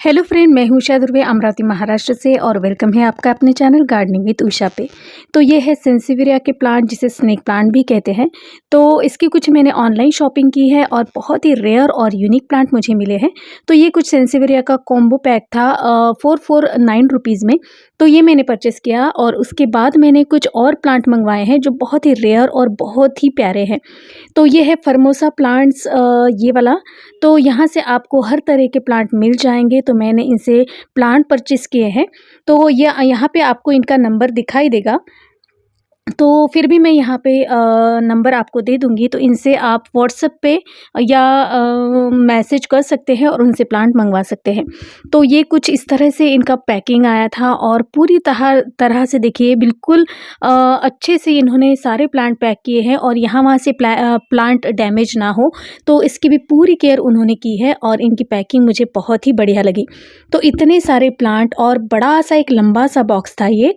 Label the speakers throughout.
Speaker 1: Hello friend, मैं हूँ उषा धुर्वे अमरावती महाराष्ट्र से और वेलकम है आपका अपने चैनल गार्डनिंग विद उषा पे। तो ये है सेंसिविरिया के प्लांट, जिसे स्नेक प्लांट भी कहते हैं। तो इसकी कुछ मैंने ऑनलाइन शॉपिंग की है और बहुत ही रेयर और यूनिक प्लांट मुझे मिले हैं। तो ये कुछ सेंसिविरिया का कॉम्बो पैक था 449 रुपीज़ में। तो ये मैंने परचेस किया और उसके बाद मैंने कुछ और प्लांट मंगवाए हैं जो बहुत ही रेयर और बहुत ही प्यारे हैं। तो ये है फर्मोसा प्लांट्स, ये वाला। तो यहाँ से आपको हर तरह के प्लांट मिल जाएंगे। तो मैंने इनसे प्लांट परचेस किए हैं। तो ये यहाँ पे आपको इनका नंबर दिखाई देगा। तो फिर भी मैं यहाँ पे नंबर आपको दे दूँगी, तो इनसे आप व्हाट्सएप पे या मैसेज कर सकते हैं और उनसे प्लांट मंगवा सकते हैं। तो ये कुछ इस तरह से इनका पैकिंग आया था और पूरी तरह तरह से देखिए बिल्कुल अच्छे से इन्होंने सारे प्लांट पैक किए हैं और यहाँ वहाँ से प्लांट डैमेज ना हो, तो इसकी भी पूरी केयर उन्होंने की है और इनकी पैकिंग मुझे बहुत ही बढ़िया लगी। तो इतने सारे प्लांट और बड़ा सा एक लंबा सा बॉक्स था ये।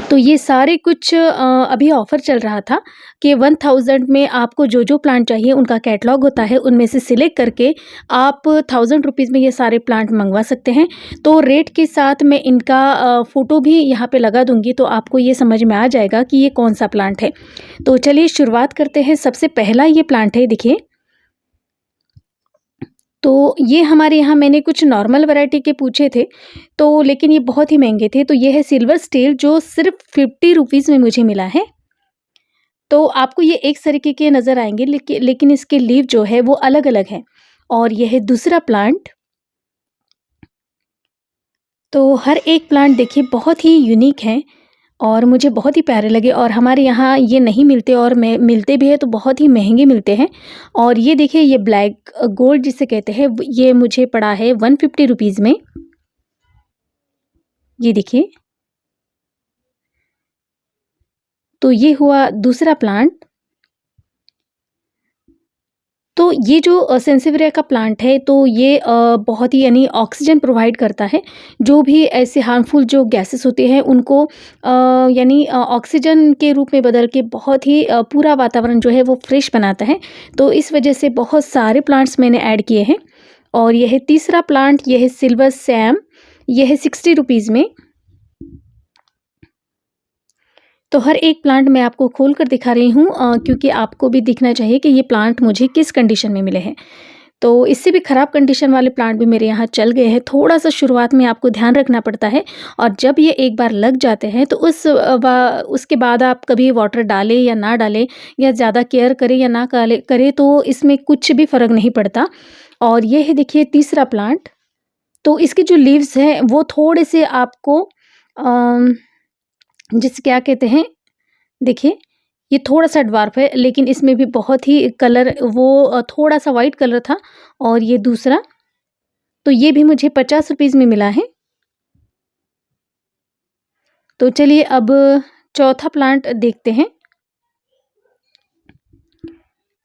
Speaker 1: तो ये सारे कुछ अभी ऑफ़र चल रहा था कि 1000 में आपको जो प्लांट चाहिए उनका कैटलॉग होता है, उनमें से सिलेक्ट करके आप 1000 रुपीज़ में ये सारे प्लांट मंगवा सकते हैं। तो रेट के साथ मैं इनका फ़ोटो भी यहाँ पे लगा दूँगी, तो आपको ये समझ में आ जाएगा कि ये कौन-सा प्लांट है। तो चलिए शुरुआत करते हैं। सबसे पहला ये प्लांट है, देखिए। तो ये हमारे यहाँ मैंने कुछ नॉर्मल वैरायटी के पूछे थे, तो लेकिन ये बहुत ही महंगे थे। तो ये है सिल्वर स्टेल, जो सिर्फ़ 50 रुपीज़ में मुझे मिला है। तो आपको ये एक तरीके के नज़र आएँगे, लेकिन इसके लीव जो है वो अलग-अलग हैं। और ये है दूसरा प्लांट। तो हर एक प्लांट देखिए बहुत ही यूनिक हैं और मुझे बहुत ही प्यारे लगे और हमारे यहाँ ये नहीं मिलते और मिलते भी हैं तो बहुत ही महंगे मिलते हैं। और ये देखिए, ये ब्लैक गोल्ड जिसे कहते हैं, ये मुझे पड़ा है 150 रुपीज़ में। ये देखिए। तो ये हुआ दूसरा प्लांट। तो ये जो सेंसिविरिया का प्लांट है, तो ये बहुत ही यानी ऑक्सीजन प्रोवाइड करता है। जो भी ऐसे हार्मफुल जो गैसेस होते हैं उनको यानी ऑक्सीजन के रूप में बदल के बहुत ही पूरा वातावरण जो है वो फ्रेश बनाता है। तो इस वजह से बहुत सारे प्लांट्स मैंने ऐड किए हैं। और यह है तीसरा प्लांट, यह है सिल्वर सैम, यह है 60 रुपीज़ में। तो हर एक प्लांट मैं आपको खोल कर दिखा रही हूँ, क्योंकि आपको भी दिखना चाहिए कि ये प्लांट मुझे किस कंडीशन में मिले हैं। तो इससे भी ख़राब कंडीशन वाले प्लांट भी मेरे यहाँ चल गए हैं। थोड़ा-सा शुरुआत में आपको ध्यान रखना पड़ता है और जब ये एक बार लग जाते हैं तो उसके बाद आप कभी वाटर डालें या ना डालें या ज़्यादा केयर करें या ना करें, तो इसमें कुछ भी फ़र्क नहीं पड़ता। और ये है देखिए तीसरा प्लांट। तो इसके जो लीव्स हैं वो थोड़े से आपको अ, जिसे क्या कहते हैं, देखिए, ये थोड़ा-सा ड्वार्फ है, लेकिन इसमें भी बहुत ही कलर वो थोड़ा-सा वाइट कलर था। और ये दूसरा, तो ये भी मुझे 50 रुपीज़ में मिला है। तो चलिए अब चौथा प्लांट देखते हैं।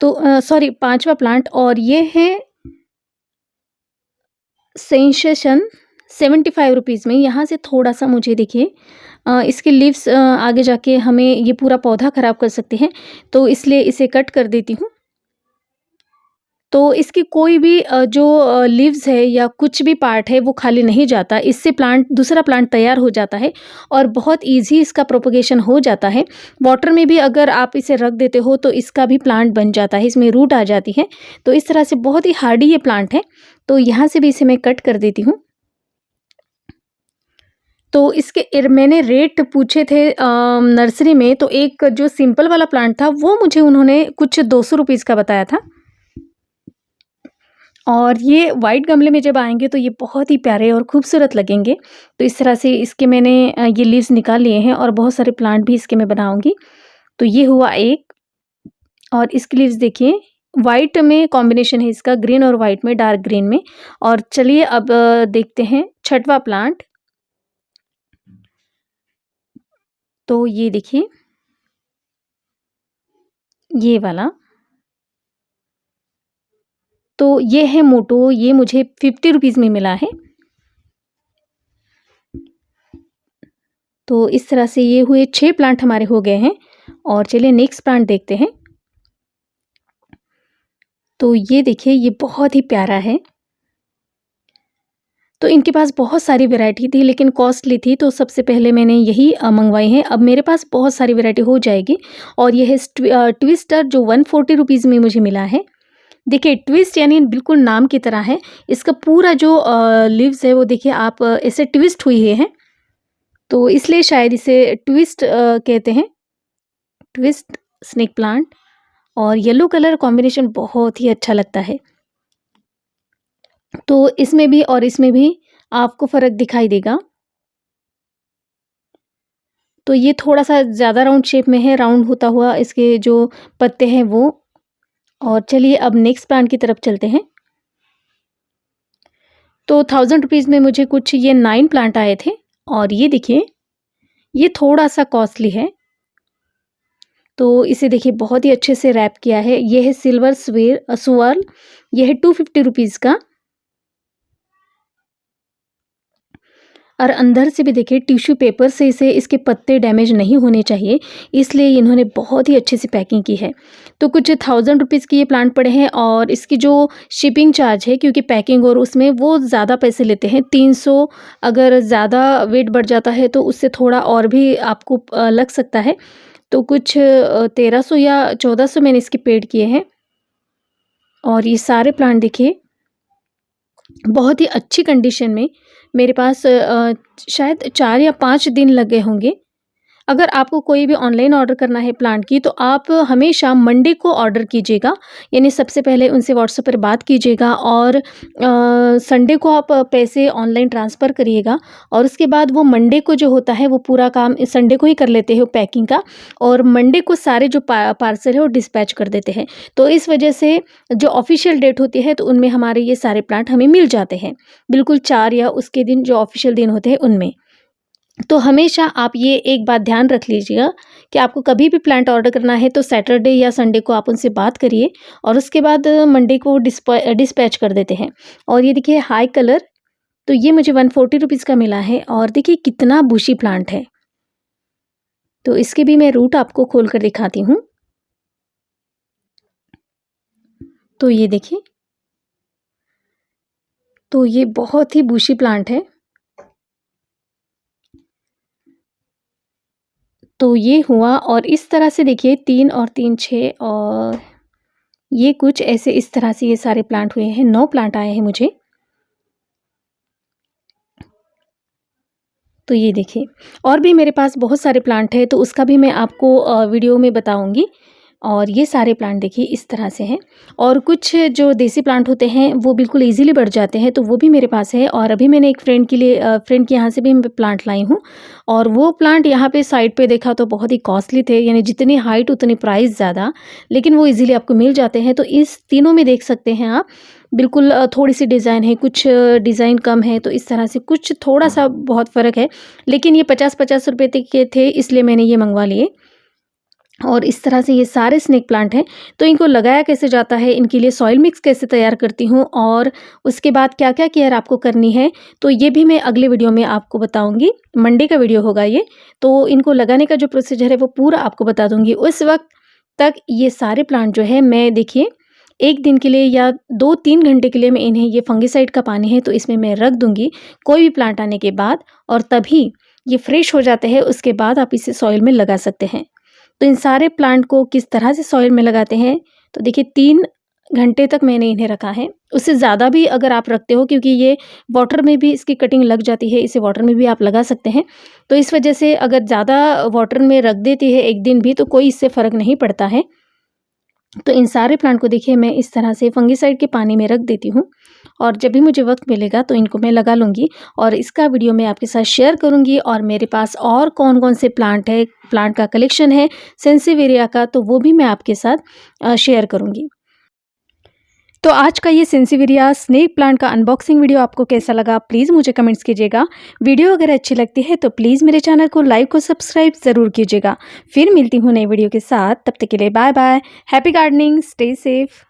Speaker 1: तो सॉरी, पाँचवा प्लांट, और ये है सेंसेशन 75 रुपीज़ में। यहाँ से थोड़ा-सा मुझे देखिए, इसके लीव्स आगे जाके हमें ये पूरा पौधा ख़राब कर सकते हैं, तो इसलिए इसे कट कर देती हूँ। तो इसकी कोई भी जो लीव्स है या कुछ भी पार्ट है वो खाली नहीं जाता। इससे दूसरा प्लांट तैयार हो जाता है और बहुत ईज़ी इसका प्रोपगेशन हो जाता है। वाटर में भी अगर आप इसे रख देते हो तो इसका भी प्लांट बन जाता है, इसमें रूट आ जाती है। तो इस तरह से बहुत ही हार्डी ये प्लांट है। तो यहाँ से भी इसे मैं कट कर देती हूँ। तो इसके मैंने रेट पूछे थे नर्सरी में, तो एक जो सिंपल वाला प्लांट था वो मुझे उन्होंने कुछ 200 रुपीज़ का बताया था। और ये वाइट गमले में जब आएँगे तो ये बहुत ही प्यारे और खूबसूरत लगेंगे। तो इस तरह से इसके मैंने ये लीव्स निकाल लिए हैं और बहुत सारे प्लांट भी इसके मैं बनाऊँगी। तो ये हुआ एक। और इसकी लीव्स देखिए, वाइट में कॉम्बिनेशन है इसका, ग्रीन और वाइट में, डार्क ग्रीन में। और चलिए अब देखते हैं छठवां प्लांट। तो ये देखिए, ये वाला। तो ये है मोटो, ये मुझे 50 रुपीज़ में मिला है। तो इस तरह से ये हुए 6 प्लांट हमारे हो गए हैं। और चलिए नेक्स्ट प्लांट देखते हैं। तो ये देखिए, ये बहुत ही प्यारा है। तो इनके पास बहुत सारी वैरायटी थी लेकिन कॉस्टली थी, तो सबसे पहले मैंने यही मंगवाई हैं। अब मेरे पास बहुत सारी वैरायटी हो जाएगी। और ये है ट्विस्टर जो 140 रुपीज़ में मुझे मिला है। देखिए ट्विस्ट यानी बिल्कुल नाम की तरह है। इसका पूरा जो लीव्स है वो देखिए आप ऐसे ट्विस्ट हुई हैं, तो इसलिए शायद इसे ट्विस्ट कहते हैं, ट्विस्ट स्नेक प्लांट। और येलो कलर कॉम्बिनेशन बहुत ही अच्छा लगता है। तो इसमें भी और इसमें भी आपको फ़र्क दिखाई देगा। तो ये थोड़ा-सा ज़्यादा राउंड शेप में है, राउंड होता हुआ इसके जो पत्ते हैं वो। और चलिए अब नेक्स्ट प्लांट की तरफ चलते हैं। तो 1000 रुपीज़ में मुझे कुछ ये 9 प्लांट आए थे। और ये देखिए, ये थोड़ा-सा कॉस्टली है। तो इसे देखिए बहुत ही अच्छे से रैप किया है। ये है सिल्वर स्वर्ल, ये है 250 रुपीज़ का। और अंदर से भी देखिए टिश्यू पेपर से इसे इसके पत्ते डैमेज नहीं होने चाहिए, इसलिए इन्होंने बहुत ही अच्छे से पैकिंग की है। तो कुछ 1000 रुपीज़ के ये प्लांट पड़े हैं। और इसकी जो शिपिंग चार्ज है, क्योंकि पैकिंग और उसमें वो ज़्यादा पैसे लेते हैं, 300। अगर ज़्यादा वेट बढ़ जाता है तो उससे थोड़ा और भी आपको लग सकता है। तो कुछ 1300 या 1400 मैंने इसके पेड किए हैं। और ये सारे प्लांट देखिए बहुत ही अच्छी कंडीशन में मेरे पास शायद 4 या 5 दिन लगे होंगे। अगर आपको कोई भी ऑनलाइन ऑर्डर करना है प्लांट की, तो आप हमेशा मंडे को ऑर्डर कीजिएगा। यानी सबसे पहले उनसे व्हाट्सएप पर बात कीजिएगा और संडे को आप पैसे ऑनलाइन ट्रांसफ़र करिएगा। और उसके बाद वो मंडे को जो होता है वो पूरा काम संडे को ही कर लेते हैं पैकिंग का। और मंडे को सारे जो पार्सल है वो डिस्पैच कर देते हैं। तो इस वजह से जो ऑफ़िशियल डेट होती है तो उनमें हमारे ये सारे प्लांट हमें मिल जाते हैं। बिल्कुल 4 या उसके दिन जो ऑफ़िशियल दिन होते हैं उनमें। तो हमेशा आप ये एक बात ध्यान रख लीजिएगा कि आपको कभी भी प्लांट ऑर्डर करना है तो सैटरडे या संडे को आप उनसे बात करिए और उसके बाद मंडे को डिस्पैच कर देते हैं। और ये देखिए हाई कलर, तो ये मुझे 140 रुपीज़ का मिला है। और देखिए कितना बुशी प्लांट है। तो इसके भी मैं रूट आपको खोल कर दिखाती हूँ। तो ये देखिए, तो ये बहुत ही बुशी प्लांट है। तो ये हुआ। और इस तरह से देखिए 3 और 3 6 और ये कुछ ऐसे इस तरह से ये सारे प्लांट हुए हैं। 9 प्लांट आए हैं मुझे। तो ये देखिए और भी मेरे पास बहुत सारे प्लांट हैं, तो उसका भी मैं आपको वीडियो में बताऊंगी। और ये सारे प्लांट देखिए इस तरह से हैं। और कुछ जो देसी प्लांट होते हैं वो बिल्कुल इजीली बढ़ जाते हैं, तो वो भी मेरे पास है। और अभी मैंने एक फ्रेंड के यहाँ से भी मैं प्लांट लाई हूँ। और वो प्लांट यहाँ पे साइड पे देखा तो बहुत ही कॉस्टली थे, यानी जितनी हाइट उतनी प्राइस ज़्यादा, लेकिन वो इजीली आपको मिल जाते हैं। तो इस तीनों में देख सकते हैं आप, बिल्कुल थोड़ी सी डिज़ाइन है, कुछ डिज़ाइन कम है, तो इस तरह से कुछ थोड़ा सा बहुत फ़र्क है। लेकिन ये 50-50 रुपये तक के थे, इसलिए मैंने ये मंगवा लिए। और इस तरह से ये सारे स्नेक प्लांट हैं। तो इनको लगाया कैसे जाता है, इनके लिए सॉइल मिक्स कैसे तैयार करती हूँ और उसके बाद क्या-क्या केयर आपको करनी है, तो ये भी मैं अगले वीडियो में आपको बताऊँगी। मंडे का वीडियो होगा ये। तो इनको लगाने का जो प्रोसीजर है वो पूरा आपको बता दूँगी। उस वक़्त तक ये सारे प्लांट जो है मैं देखिए 1 दिन के लिए या 2-3 घंटे के लिए मैं इन्हें, ये फंगिसाइड का पानी है तो इसमें मैं रख दूँगी कोई भी प्लांट आने के बाद। और तभी ये फ्रेश हो जाते हैं, उसके बाद आप इसे सॉइल में लगा सकते हैं। तो इन सारे प्लांट को किस तरह से सॉइल में लगाते हैं, तो देखिए 3 घंटे तक मैंने इन्हें रखा है। उससे ज़्यादा भी अगर आप रखते हो, क्योंकि ये वाटर में भी इसकी कटिंग लग जाती है, इसे वाटर में भी आप लगा सकते हैं। तो इस वजह से अगर ज़्यादा वाटर में रख देती है 1 दिन भी तो कोई इससे फ़र्क नहीं पड़ता है। तो इन सारे प्लांट को देखिए मैं इस तरह से फंगिसाइड के पानी में रख देती हूँ। और जब भी मुझे वक्त मिलेगा तो इनको मैं लगा लूँगी और इसका वीडियो मैं आपके साथ शेयर करूँगी। और मेरे पास और कौन-कौन से प्लांट है, प्लांट का कलेक्शन है सेंसिवेरिया का, तो वो भी मैं आपके साथ शेयर करूँगी। तो आज का ये सेंसिवेरिया स्नेक प्लांट का अनबॉक्सिंग वीडियो आपको कैसा लगा, प्लीज़ मुझे कमेंट्स कीजिएगा। वीडियो अगर अच्छी लगती है तो प्लीज़ मेरे चैनल को लाइक और सब्सक्राइब ज़रूर कीजिएगा। फिर मिलती हूँ नई वीडियो के साथ, तब तक के लिए bye bye. Happy gardening, stay safe.